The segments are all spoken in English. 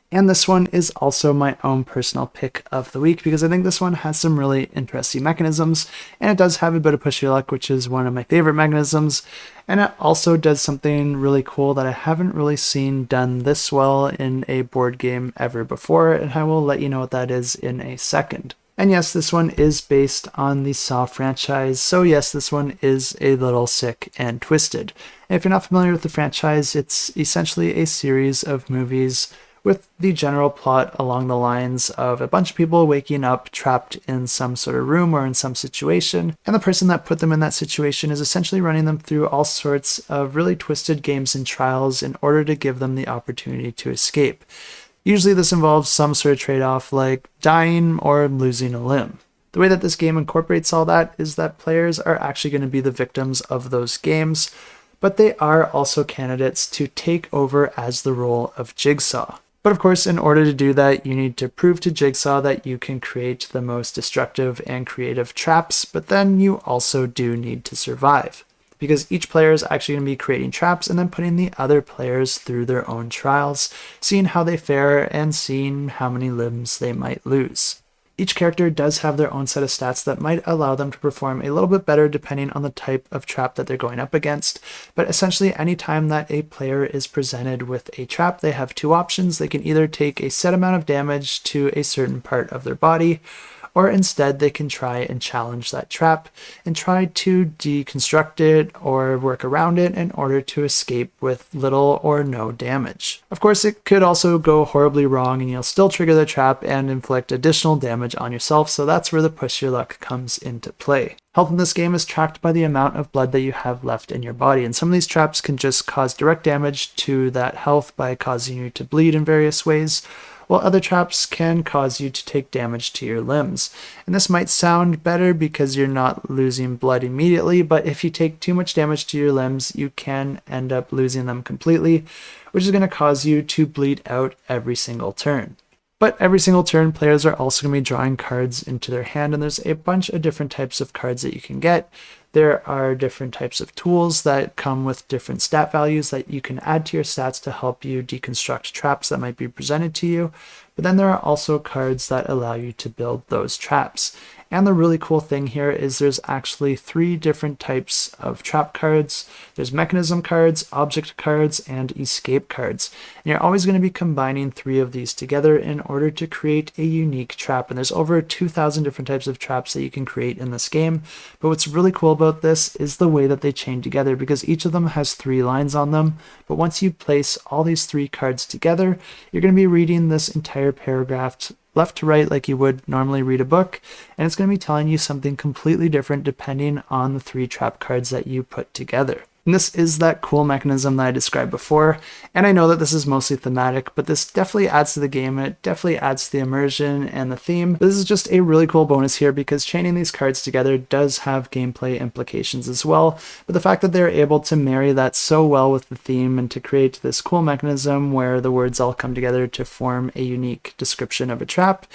And this one is also my own personal pick of the week because I think this one has some really interesting mechanisms, and it does have a bit of push your luck, which is one of my favorite mechanisms. And it also does something really cool that I haven't really seen done this well in a board game ever before, and I will let you know what that is in a second. And yes, this one is based on the Saw franchise, so yes, this one is a little sick and twisted. And if you're not familiar with the franchise, it's essentially a series of movies with the general plot along the lines of a bunch of people waking up trapped in some sort of room or in some situation, and the person that put them in that situation is essentially running them through all sorts of really twisted games and trials in order to give them the opportunity to escape. Usually this involves some sort of trade-off like dying or losing a limb. The way that this game incorporates all that is that players are actually going to be the victims of those games, but they are also candidates to take over as the role of Jigsaw. But of course, in order to do that, you need to prove to Jigsaw that you can create the most destructive and creative traps, but then you also do need to survive. Because each player is actually going to be creating traps and then putting the other players through their own trials, seeing how they fare and seeing how many limbs they might lose. Each character does have their own set of stats that might allow them to perform a little bit better depending on the type of trap that they're going up against, but essentially anytime that a player is presented with a trap, they have two options. They can either take a set amount of damage to a certain part of their body, or instead they can try and challenge that trap and try to deconstruct it or work around it in order to escape with little or no damage. Of course, it could also go horribly wrong and you'll still trigger the trap and inflict additional damage on yourself, so that's where the push your luck comes into play. Health in this game is tracked by the amount of blood that you have left in your body, and some of these traps can just cause direct damage to that health by causing you to bleed in various ways, while other traps can cause you to take damage to your limbs. And this might sound better because you're not losing blood immediately, but if you take too much damage to your limbs, you can end up losing them completely, which is going to cause you to bleed out every single turn. But every single turn, players are also going to be drawing cards into their hand, and there's a bunch of different types of cards that you can get. There are different types of tools that come with different stat values that you can add to your stats to help you deconstruct traps that might be presented to you. But then there are also cards that allow you to build those traps. And the really cool thing here is there's actually 3 different types of trap cards. There's mechanism cards, object cards, and escape cards. And you're always going to be combining 3 of these together in order to create a unique trap. And there's over 2,000 different types of traps that you can create in this game. But what's really cool about this is the way that they chain together, because each of them has 3 lines on them. But once you place all these 3 cards together, you're going to be reading this entire paragraph left to right like you would normally read a book, and it's going to be telling you something completely different depending on the 3 trap cards that you put together. And this is that cool mechanism that I described before, and I know that this is mostly thematic, but this definitely adds to the game, it definitely adds to the immersion and the theme. This is just a really cool bonus here because chaining these cards together does have gameplay implications as well, but the fact that they're able to marry that so well with the theme and to create this cool mechanism where the words all come together to form a unique description of a trap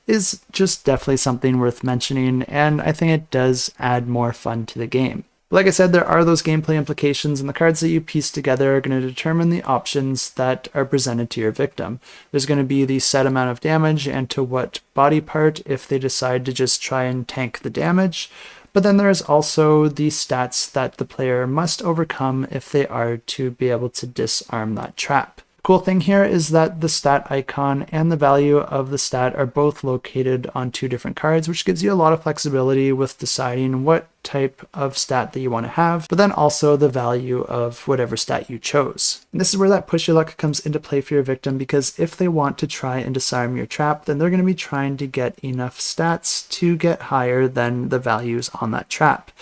is just definitely something worth mentioning, and I think it does add more fun to the game. Like I said, there are those gameplay implications, and the cards that you piece together are going to determine the options that are presented to your victim. There's going to be the set amount of damage and to what body part if they decide to just try and tank the damage. But then there's also the stats that the player must overcome if they are to be able to disarm that trap. Cool thing here is that the stat icon and the value of the stat are both located on 2 different cards, which gives you a lot of flexibility with deciding what type of stat that you want to have, but then also the value of whatever stat you chose. And this is where that push your luck comes into play for your victim, because if they want to try and disarm your trap, then they're going to be trying to get enough stats to get higher than the values on that trap.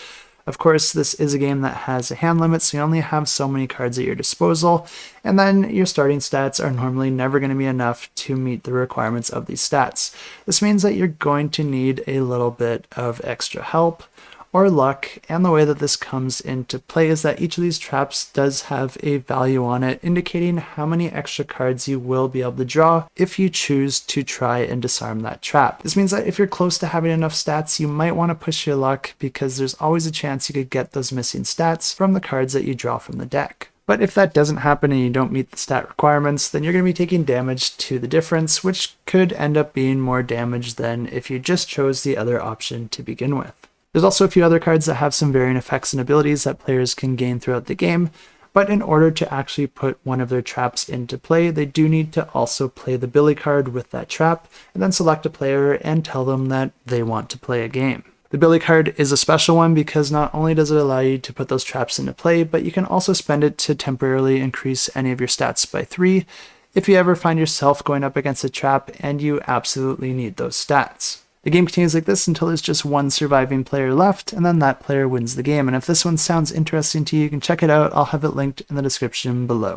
Of course, this is a game that has a hand limit, so you only have so many cards at your disposal, and then your starting stats are normally never going to be enough to meet the requirements of these stats. This means that you're going to need a little bit of extra help or luck, and the way that this comes into play is that each of these traps does have a value on it, indicating how many extra cards you will be able to draw if you choose to try and disarm that trap. This means that if you're close to having enough stats, you might want to push your luck, because there's always a chance you could get those missing stats from the cards that you draw from the deck. But if that doesn't happen and you don't meet the stat requirements, then you're going to be taking damage to the difference, which could end up being more damage than if you just chose the other option to begin with. There's also a few other cards that have some varying effects and abilities that players can gain throughout the game, but in order to actually put one of their traps into play, they do need to also play the Billy card with that trap, and then select a player and tell them that they want to play a game. The Billy card is a special one because not only does it allow you to put those traps into play, but you can also spend it to temporarily increase any of your stats by 3 if you ever find yourself going up against a trap and you absolutely need those stats. The game continues like this until there's just one surviving player left, and then that player wins the game. And if this one sounds interesting to you, you can check it out. I'll have it linked in the description below.